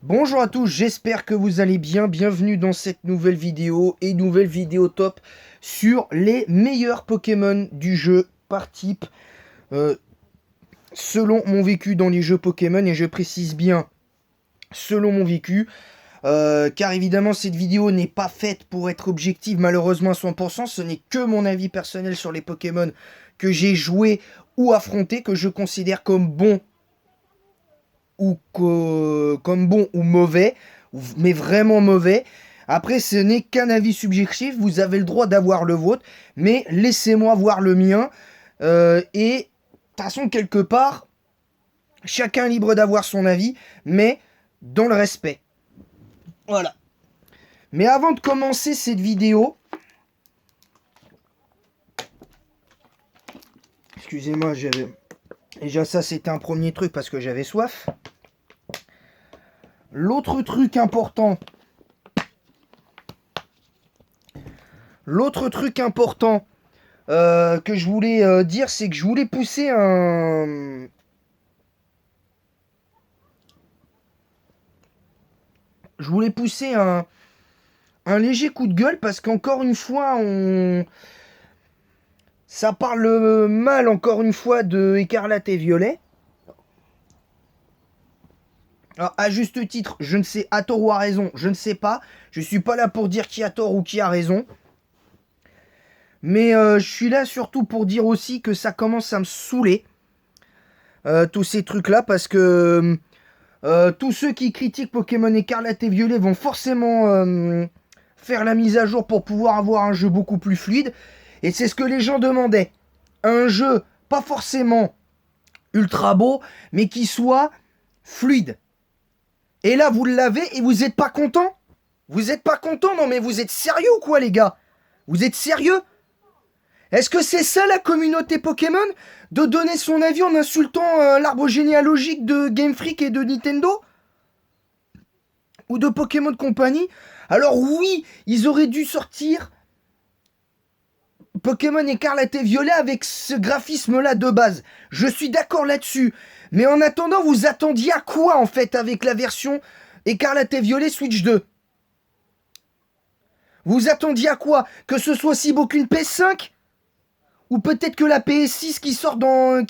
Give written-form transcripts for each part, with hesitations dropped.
Bonjour à tous, j'espère que vous allez bien. Bienvenue dans cette nouvelle vidéo top sur les meilleurs Pokémon du jeu par type euh, selon mon vécu dans les jeux Pokémon, et je précise bien selon mon vécu car évidemment cette vidéo n'est pas faite pour être objective malheureusement à 100%. Ce n'est que mon avis personnel sur les Pokémon que j'ai joué ou affronté, que je considère comme bon comme bon ou mauvais, mais vraiment mauvais. Après, ce n'est qu'un avis subjectif, vous avez le droit d'avoir le vôtre, mais laissez-moi voir le mien. Et de toute façon, quelque part, chacun est libre d'avoir son avis, mais dans le respect. Voilà. Mais avant de commencer cette vidéo, excusez-moi, déjà ça c'était un premier truc parce que j'avais soif. L'autre truc important que je voulais dire, c'est que je voulais pousser un léger coup de gueule parce qu'encore une fois, ça parle mal encore une fois de Écarlate et Violet. Alors, à juste titre, je ne sais, à tort ou à raison, je ne sais pas. Je suis pas là pour dire qui a tort ou qui a raison. Mais je suis là surtout pour dire aussi que ça commence à me saouler. Tous ces trucs-là, parce que tous ceux qui critiquent Pokémon Écarlate et Violet vont forcément faire la mise à jour pour pouvoir avoir un jeu beaucoup plus fluide. Et c'est ce que les gens demandaient. Un jeu pas forcément ultra beau, mais qui soit fluide. Et là, vous l'avez et vous n'êtes pas content? Vous êtes pas content? Non mais vous êtes sérieux ou quoi les gars? Vous êtes sérieux? Est-ce que c'est ça la communauté Pokémon? De donner son avis en insultant l'arbre généalogique de Game Freak et de Nintendo? Ou de Pokémon Company? Alors oui, ils auraient dû sortir Pokémon Écarlate et Violet avec ce graphisme-là de base. Je suis d'accord là-dessus. Mais en attendant, vous attendiez à quoi en fait avec la version Écarlate et Violet Switch 2? Vous attendiez à quoi? Que ce soit aussi beau qu'une PS5? Ou peut-être que la PS6 qui sort dans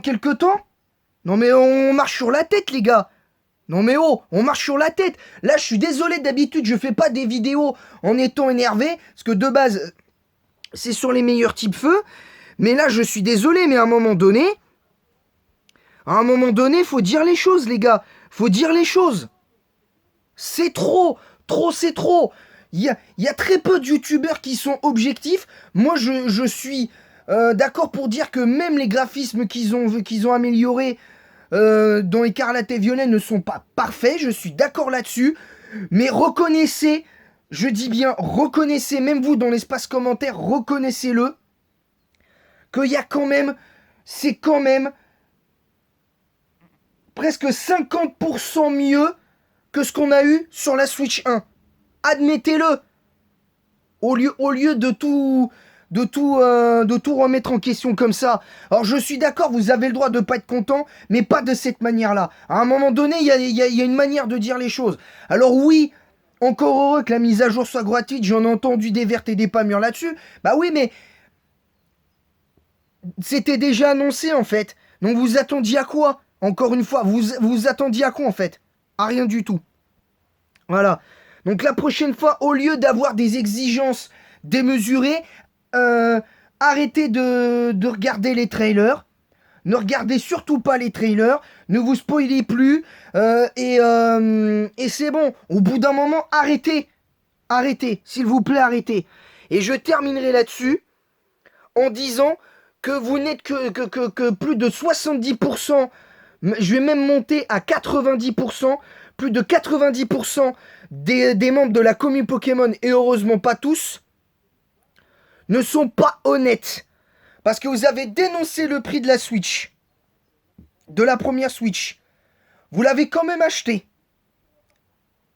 quelques temps? Non mais on marche sur la tête les gars. Non mais oh, on marche sur la tête. Là je suis désolé, d'habitude je fais pas des vidéos en étant énervé, parce que de base c'est sur les meilleurs types feu. Mais là je suis désolé, mais à un moment donné, faut dire les choses les gars. Faut dire les choses. C'est trop, c'est trop. Il y a très peu de youtubeurs qui sont objectifs. Moi, je suis d'accord pour dire que même les graphismes qu'ils ont améliorés dans Écarlate et Violet ne sont pas parfaits. Je suis d'accord là-dessus. Mais reconnaissez, je dis bien reconnaissez, même vous dans l'espace commentaire, reconnaissez-le, qu'il y a quand même, c'est quand même presque 50% mieux que ce qu'on a eu sur la Switch 1. Admettez-le. Au lieu de tout remettre en question comme ça. Alors je suis d'accord, vous avez le droit de ne pas être content, mais pas de cette manière-là. À un moment donné, il y a une manière de dire les choses. Alors oui, encore heureux que la mise à jour soit gratuite, j'en ai entendu des vertes et des pas mûres là-dessus. Bah oui, mais c'était déjà annoncé en fait. Donc vous attendiez à quoi? Encore une fois, vous attendiez à quoi en fait? À rien du tout. Voilà. Donc la prochaine fois, au lieu d'avoir des exigences démesurées, arrêtez de regarder les trailers. Ne regardez surtout pas les trailers. Ne vous spoilez plus. Et c'est bon. Au bout d'un moment, arrêtez. Arrêtez. S'il vous plaît, arrêtez. Et je terminerai là-dessus en disant que vous n'êtes que plus de 70%, je vais même monter à 90%, plus de 90% des membres de la commune Pokémon, et heureusement pas tous, ne sont pas honnêtes. Parce que vous avez dénoncé le prix de la Switch, de la première Switch. Vous l'avez quand même acheté.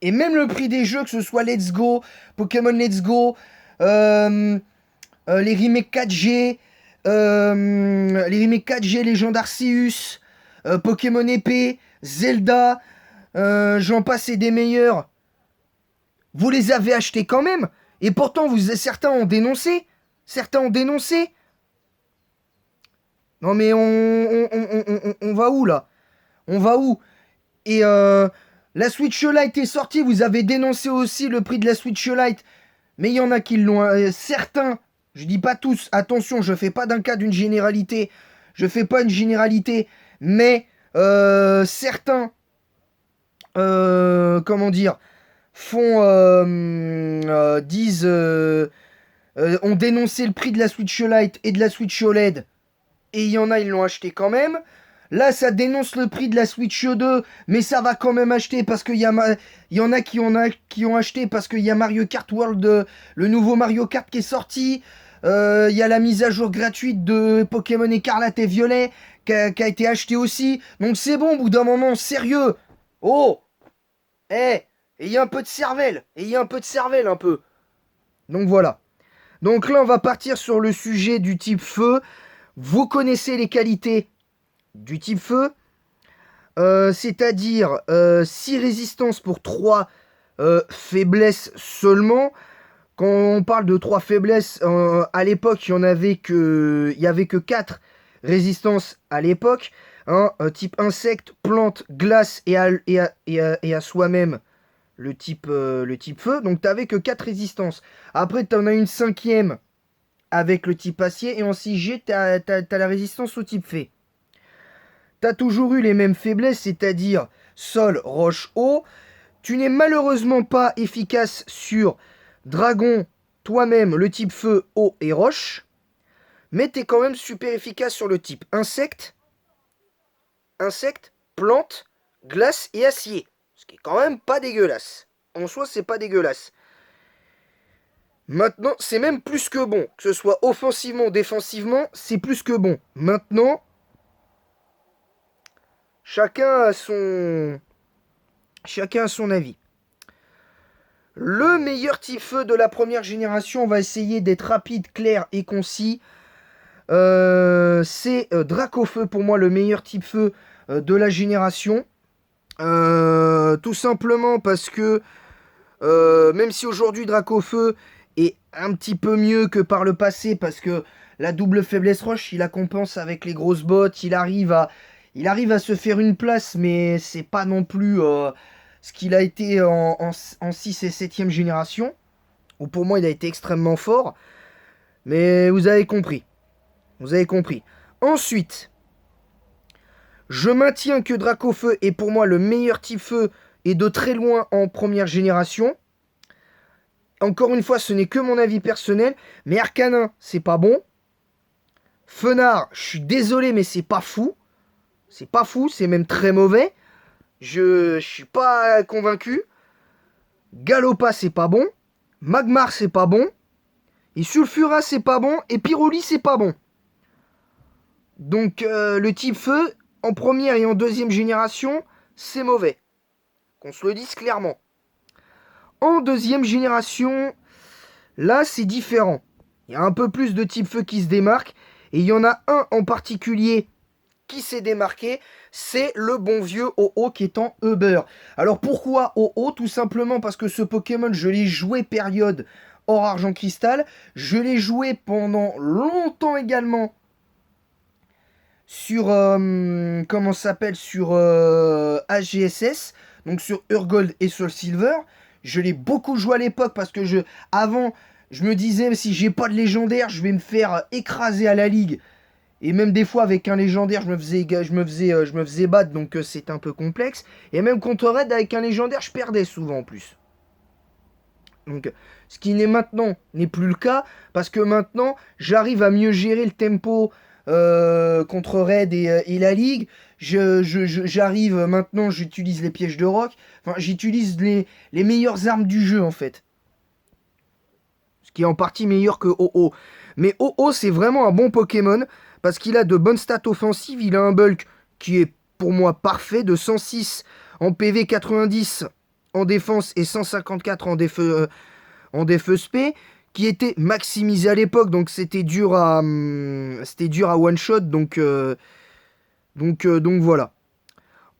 Et même le prix des jeux, que ce soit Let's Go, Pokémon Let's Go, les remakes 4G, les remakes 4G, Légende Arceus, Pokémon Épée, Zelda, j'en passe et des meilleurs. Vous les avez achetés quand même. Et pourtant, certains ont dénoncé. Certains ont dénoncé. Non mais on va où là? On va où? Et la Switch Lite est sortie. Vous avez dénoncé aussi le prix de la Switch Lite. Mais il y en a qui l'ont. Certains, je dis pas tous. Attention, je fais pas d'un cas d'une généralité. Je fais pas une généralité. Mais certains, comment dire, disent, ont dénoncé le prix de la Switch Lite et de la Switch OLED. Et il y en a, ils l'ont acheté quand même. Là, ça dénonce le prix de la Switch 2, mais ça va quand même acheter parce qu'il y en a qui ont acheté parce qu'il y a Mario Kart World, le nouveau Mario Kart qui est sorti. Il y a la mise à jour gratuite de Pokémon Écarlate et Violet qui a été acheté aussi. Donc c'est bon, au bout d'un moment, sérieux. Oh, ayez un peu de cervelle. Ayez un peu de cervelle, un peu. Donc voilà. Donc là, on va partir sur le sujet du type feu. Vous connaissez les qualités du type feu, c'est-à-dire 6 résistances pour 3 faiblesses seulement. Quand on parle de 3 faiblesses, à l'époque, il n'y avait que 4 résistances à l'époque. Hein, type insecte, plante, glace et à soi-même le type feu. Donc tu n'avais que 4 résistances. Après, tu en as une 5e avec le type acier. Et en 6G, tu as la résistance au type fée. Tu as toujours eu les mêmes faiblesses, c'est-à-dire sol, roche, eau. Tu n'es malheureusement pas efficace sur dragon, toi-même, le type feu, eau et roche. Mais tu es quand même super efficace sur le type insecte, plante, glace et acier. Ce qui est quand même pas dégueulasse. En soi, c'est pas dégueulasse. Maintenant, c'est même plus que bon. Que ce soit offensivement ou défensivement, c'est plus que bon. Maintenant, chacun a son avis. Le meilleur type feu de la première génération, on va essayer d'être rapide, clair et concis. C'est Dracofeu pour moi le meilleur type feu de la génération. Tout simplement parce que même si aujourd'hui Dracofeu est un petit peu mieux que par le passé, parce que la double faiblesse roche, il la compense avec les grosses bottes, il arrive à se faire une place, mais c'est pas non plus ce qu'il a été en 6 et 7e génération, où pour moi il a été extrêmement fort, mais vous avez compris. Ensuite, je maintiens que Dracofeu est pour moi le meilleur type feu et de très loin en première génération. Encore une fois, ce n'est que mon avis personnel, mais Arcanin, c'est pas bon. Fenard, je suis désolé, mais c'est pas fou. C'est pas fou, c'est même très mauvais. Je suis pas convaincu. Galopa, c'est pas bon. Magmar, c'est pas bon. Et Sulfura, c'est pas bon. Et Pyroli, c'est pas bon. Donc, le type feu, en première et en deuxième génération, c'est mauvais. Qu'on se le dise clairement. En deuxième génération, là, c'est différent. Il y a un peu plus de type feu qui se démarque. Et il y en a un en particulier qui s'est démarqué, c'est le bon vieux Ho-Oh qui est en Uber. Alors pourquoi Ho-Oh? Tout simplement parce que ce Pokémon, je l'ai joué période Or Argent Cristal. Je l'ai joué pendant longtemps également sur comment ça s'appelle, sur HGSS, donc sur Urgold et Soul Silver. Je l'ai beaucoup joué à l'époque parce que avant je me disais si j'ai pas de légendaire, je vais me faire écraser à la ligue. Et même des fois avec un légendaire, je me faisais battre, donc c'est un peu complexe. Et même contre Red avec un légendaire, je perdais souvent en plus. Donc ce qui n'est plus le cas parce que maintenant j'arrive à mieux gérer le tempo contre Red et la ligue. J'arrive maintenant, j'utilise les pièges de roc. Enfin, j'utilise les meilleures armes du jeu en fait. Ce qui est en partie meilleur que Ho-Oh. Mais Ho-Oh c'est vraiment un bon Pokémon parce qu'il a de bonnes stats offensives. Il a un bulk qui est pour moi parfait, de 106 en PV, 90 en défense et 154 en défeu spé, qui était maximisé à l'époque, donc c'était dur à one shot, donc voilà.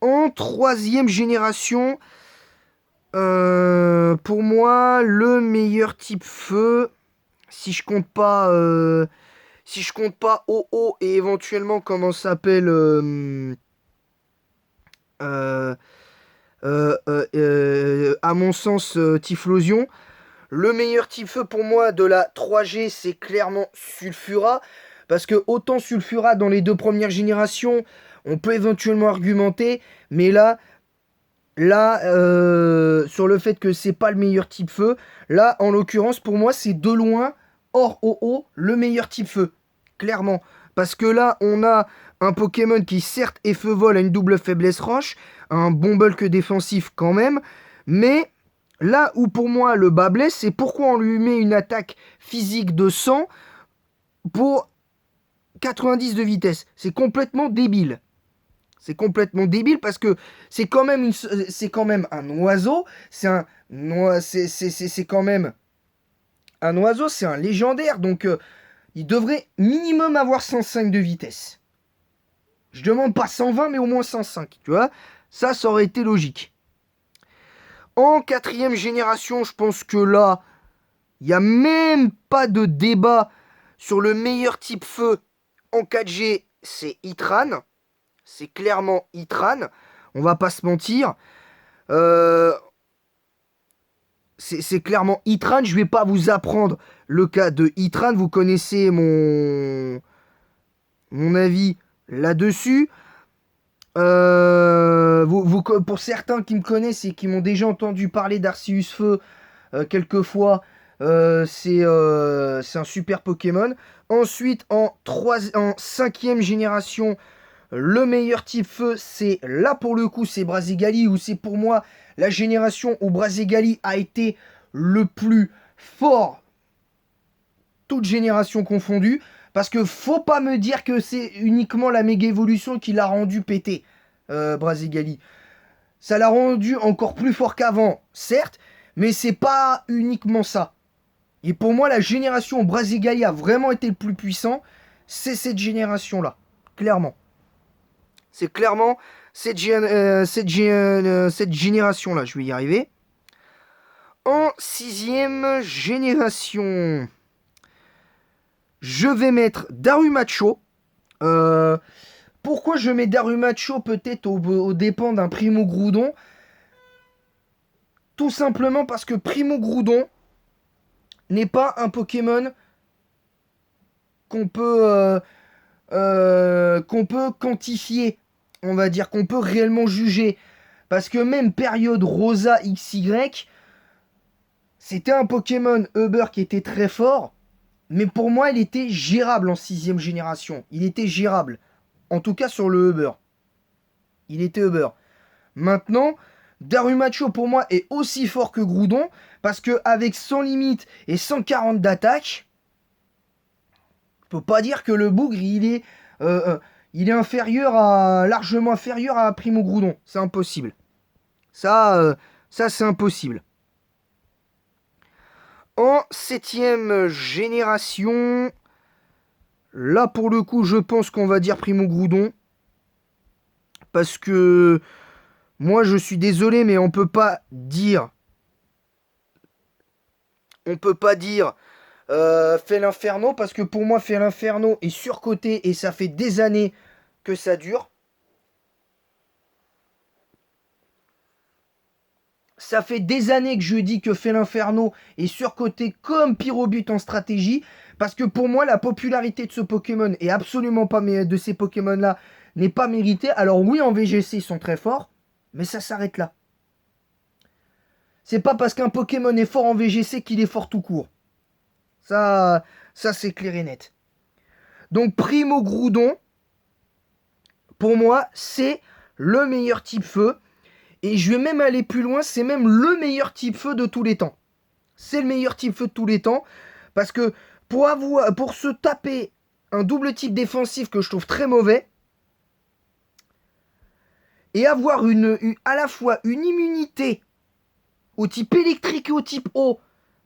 En troisième génération, pour moi, le meilleur type feu, si je compte pas OO et éventuellement comment ça s'appelle à mon sens Typhlosion. Le meilleur type feu pour moi de la 3G, c'est clairement Sulfura. Parce que autant Sulfura dans les deux premières générations, on peut éventuellement argumenter. Mais là sur le fait que c'est pas le meilleur type feu, là, en l'occurrence, pour moi, c'est de loin, hors OO, le meilleur type feu. Clairement. Parce que là, on a un Pokémon qui, certes, est feu-vol, a une double faiblesse roche, un bon bulk défensif quand même, mais là où pour moi le bas blesse, c'est pourquoi on lui met une attaque physique de 100 pour 90 de vitesse. C'est complètement débile. C'est complètement débile parce que c'est quand même un oiseau, c'est quand même un oiseau, c'est un légendaire, donc il devrait minimum avoir 105 de vitesse. Je demande pas 120 mais au moins 105, tu vois. Ça aurait été logique. En quatrième génération, je pense que là, il n'y a même pas de débat sur le meilleur type feu en 4G, c'est Itran. C'est clairement Itran. On va pas se mentir. C'est clairement Itran. Je vais pas vous apprendre le cas de Itran. Vous connaissez mon avis là-dessus. Pour certains qui me connaissent et qui m'ont déjà entendu parler d'Arceus Feu quelques fois, c'est un super Pokémon. Ensuite, en 5e génération, le meilleur type feu, c'est là pour le coup, c'est Brazigali, où c'est pour moi la génération où Brazigali a été le plus fort, toute génération confondue. Parce que faut pas me dire que c'est uniquement la méga évolution qui l'a rendu pété, Brazigali. Ça l'a rendu encore plus fort qu'avant, certes, mais c'est pas uniquement ça. Et pour moi, la génération où Brazigali a vraiment été le plus puissant, c'est cette génération-là, clairement. C'est clairement cette génération-là, je vais y arriver. En 6e génération, je vais mettre Darumacho. Pourquoi je mets Darumacho peut-être aux dépens d'un Primo Groudon? Tout simplement parce que Primo Groudon n'est pas un Pokémon qu'on peut quantifier, on va dire, qu'on peut réellement juger. Parce que même période Rosa XY, c'était un Pokémon Uber qui était très fort, mais pour moi, il était gérable en 6e génération. Il était gérable. En tout cas sur le Uber. Il était Uber. Maintenant, Darumacho pour moi est aussi fort que Groudon, parce que avec 100 limites et 140 d'attaque, je peux pas dire que le bougre il est largement inférieur à Primo Groudon. C'est impossible. Ça c'est impossible. En 7e génération, là pour le coup je pense qu'on va dire Primo Groudon. Parce que moi je suis désolé mais on peut pas dire Fel-Inferno, parce que pour moi Fel-Inferno est surcoté et ça fait des années que ça dure. Ça fait des années que je dis que Fel-Inferno est surcoté comme Pyrobut en stratégie, parce que pour moi la popularité de ce Pokémon est absolument pas, de ces Pokémon là n'est pas méritée. Alors oui, en VGC ils sont très forts, mais ça s'arrête là. C'est pas parce qu'un Pokémon est fort en VGC qu'il est fort tout court. Ça c'est clair et net. Donc Primo Groudon, pour moi, c'est le meilleur type feu. Et je vais même aller plus loin, c'est même le meilleur type feu de tous les temps. C'est le meilleur type feu de tous les temps. Parce que pour se taper un double type défensif que je trouve très mauvais, et avoir à la fois une immunité au type électrique et au type eau,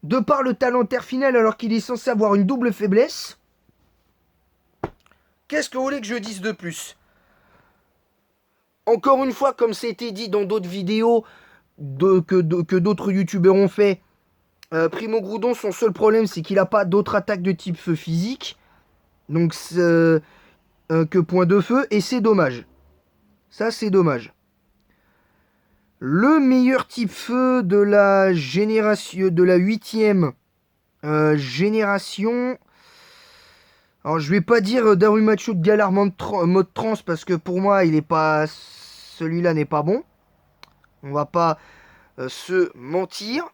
de par le talent terre final alors qu'il est censé avoir une double faiblesse, qu'est-ce que vous voulez que je dise de plus? Encore une fois, comme c'était dit dans d'autres vidéos que d'autres youtubeurs ont fait, Primo Groudon, son seul problème, c'est qu'il n'a pas d'autres attaques de type feu physique. Donc, que point de feu. Et c'est dommage. Ça, c'est dommage. Le meilleur type feu de la génération, de la 8e génération. Alors, je vais pas dire Darumacho de Galar mode trans parce que pour moi, il est pas. Celui-là n'est pas bon. On va pas se mentir.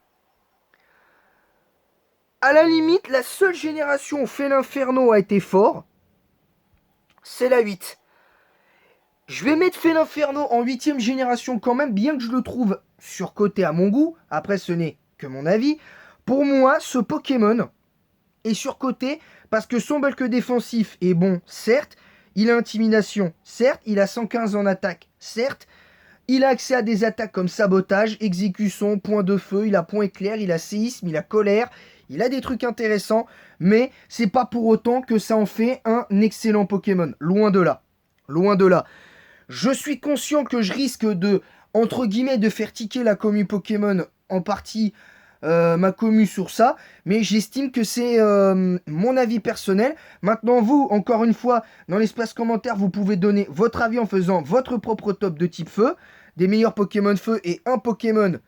À la limite, la seule génération où fait l'Inferno a été fort, c'est la 8. Je vais mettre Fait l'Inferno en 8ème génération quand même, bien que je le trouve surcoté à mon goût. Après, ce n'est que mon avis. Pour moi, ce Pokémon est surcoté parce que son bulk défensif est bon, certes. Il a intimidation, certes. Il a 115 en attaque, certes. Il a accès à des attaques comme sabotage, exécution, point de feu. Il a point éclair, il a séisme, il a colère. Il a des trucs intéressants, mais c'est pas pour autant que ça en fait un excellent Pokémon. Loin de là. Loin de là. Je suis conscient que je risque de, entre guillemets, de faire tiquer la commu Pokémon, en partie ma commu sur ça, mais j'estime que c'est mon avis personnel. Maintenant, vous, encore une fois, dans l'espace commentaire, vous pouvez donner votre avis en faisant votre propre top de type feu, des meilleurs Pokémon feu et un Pokémon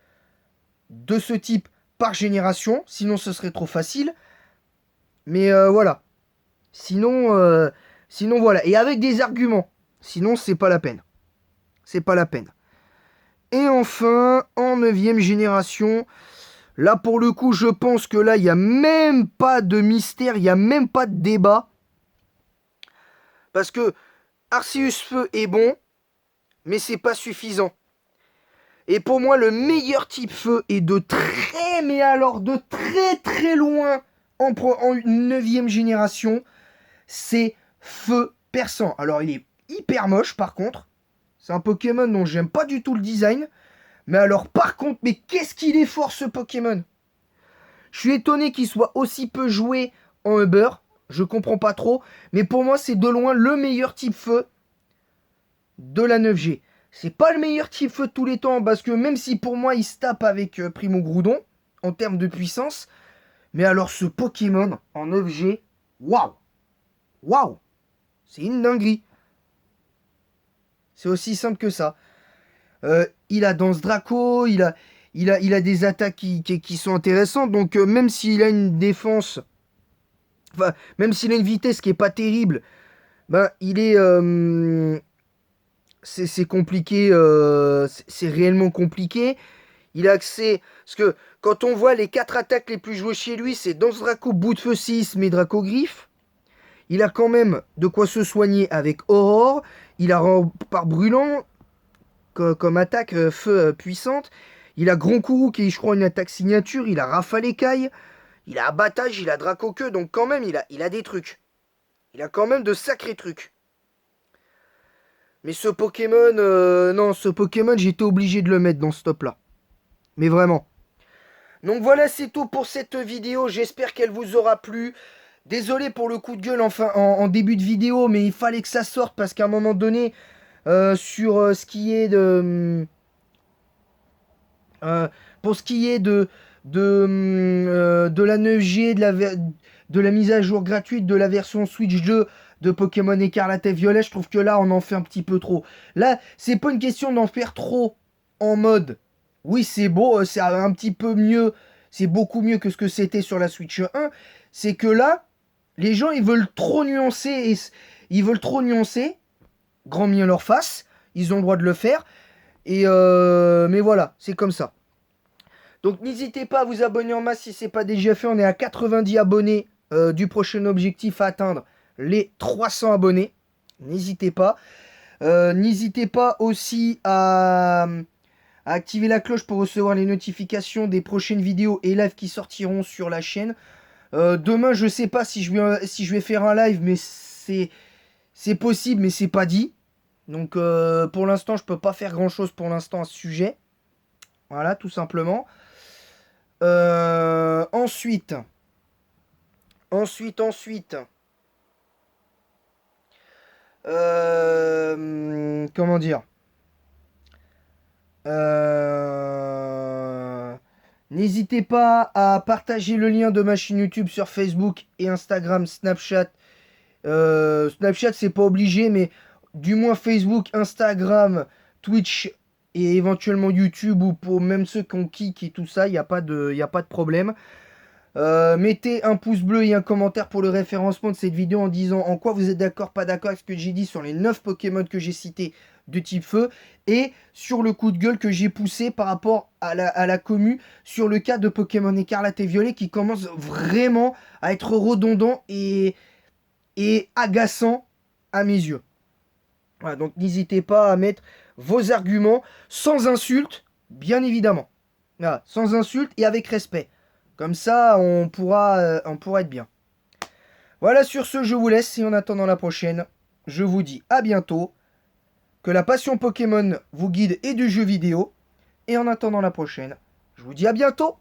de ce type par génération, sinon ce serait trop facile. Mais voilà. Sinon voilà. Et avec des arguments. Sinon, c'est pas la peine. C'est pas la peine. Et enfin, en 9ème génération, là pour le coup, je pense que là, il n'y a même pas de mystère, il n'y a même pas de débat. Parce que Arceus Feu est bon, mais c'est pas suffisant. Et pour moi, le meilleur type feu est de très, mais alors de très très loin en 9ème génération, c'est Feu Perçant. Alors il est hyper moche par contre. C'est un Pokémon dont j'aime pas du tout le design. Mais alors par contre, mais qu'est-ce qu'il est fort ce Pokémon. Je suis étonné qu'il soit aussi peu joué en Uber. Je comprends pas trop. Mais pour moi, c'est de loin le meilleur type feu de la 9G. C'est pas le meilleur type feu de tous les temps, parce que même si pour moi il se tape avec Primo Groudon en termes de puissance, mais alors ce Pokémon en 9G, waouh, waouh, c'est une dinguerie. C'est aussi simple que ça. Il a Danse Draco, il a des attaques qui sont intéressantes, donc même s'il a une défense, enfin même s'il a une vitesse qui est pas terrible, ben il est c'est compliqué, c'est réellement compliqué. Il a accès. Parce que quand on voit les 4 attaques les plus jouées chez lui, c'est Danse Draco, Bout de Feu, Séisme et Draco Griffe. Il a quand même de quoi se soigner avec Aurore. Il a Rempart Brûlant comme attaque feu puissante. Il a Grand Kourou qui est, je crois, une attaque signature. Il a Rafale Écaille. Il a Abattage. Il a Draco Queue. Donc quand même, il a des trucs. Il a quand même de sacrés trucs. Mais ce Pokémon, non, ce Pokémon, j'étais obligé de le mettre dans ce top-là. Mais vraiment. Donc voilà, c'est tout pour cette vidéo. J'espère qu'elle vous aura plu. Désolé pour le coup de gueule en début de vidéo, mais il fallait que ça sorte parce qu'à un moment donné, sur ce qui est de... pour ce qui est de la 9G, de la mise à jour gratuite de la version Switch 2 de Pokémon Écarlate et Violet, je trouve que là, on en fait un petit peu trop. Là, c'est pas une question d'en faire trop en mode... Oui, c'est beau, c'est un petit peu mieux, c'est beaucoup mieux que ce que c'était sur la Switch 1. C'est que là, les gens, ils veulent trop nuancer, ils veulent trop nuancer, grand bien leur face, ils ont le droit de le faire, et mais voilà, c'est comme ça. Donc n'hésitez pas à vous abonner en masse si ce n'est pas déjà fait, on est à 90 abonnés du prochain objectif à atteindre les 300 abonnés, n'hésitez pas. N'hésitez pas aussi à activer la cloche pour recevoir les notifications des prochaines vidéos et lives qui sortiront sur la chaîne. Demain, je sais pas si je vais faire un live, mais c'est possible, mais c'est pas dit. Donc pour l'instant, je peux pas faire grand chose pour l'instant à ce sujet. Voilà, tout simplement. Ensuite. Comment dire? N'hésitez pas à partager le lien de ma chaîne YouTube sur Facebook et Instagram, Snapchat. Snapchat, c'est pas obligé, mais du moins Facebook, Instagram, Twitch et éventuellement YouTube ou pour même ceux qui ont Kik et tout ça, il n'y a pas de problème. Mettez un pouce bleu et un commentaire pour le référencement de cette vidéo en disant en quoi vous êtes d'accord, pas d'accord avec ce que j'ai dit sur les 9 Pokémon que j'ai cités de type feu et sur le coup de gueule que j'ai poussé par rapport à la commu sur le cas de Pokémon Écarlate et Violet qui commence vraiment à être redondant et agaçant à mes yeux. Voilà, donc n'hésitez pas à mettre vos arguments sans insulte, bien évidemment. Voilà, sans insulte et avec respect. Comme ça, on pourra être bien. Voilà, sur ce, je vous laisse et en attendant la prochaine, je vous dis à bientôt. Que la passion Pokémon vous guide et du jeu vidéo. Et en attendant la prochaine, je vous dis à bientôt.